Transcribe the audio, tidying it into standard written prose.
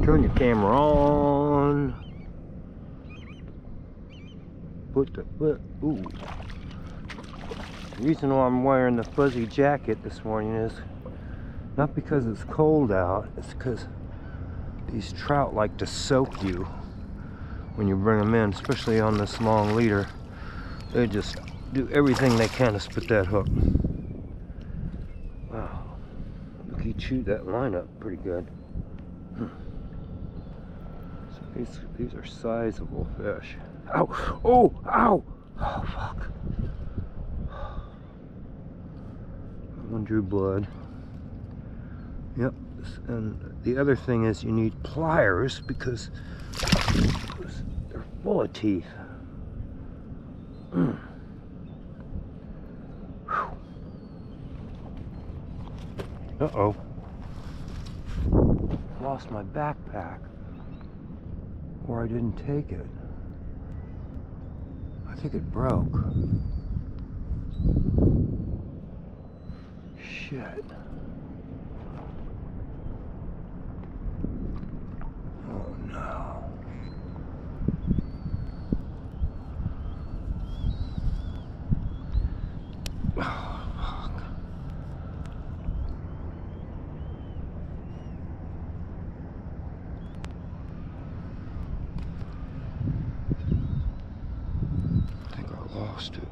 Turn your camera on. Put the foot. Ooh. The reason why I'm wearing the fuzzy jacket this morning is not because it's cold out, it's because these trout like to soak you when you bring them in, especially on this long leader. They just do everything they can to spit that hook. Wow. Look, he chewed that line up pretty good. So these are sizable fish. Ow! Oh! Ow! Oh, fuck. One drew blood. Yep. And the other thing is you need pliers because they're full of teeth. Uh-oh. Lost my backpack. Or I didn't take it. I think it broke. Shit. Oh no. Oh, fuck. I think I lost it.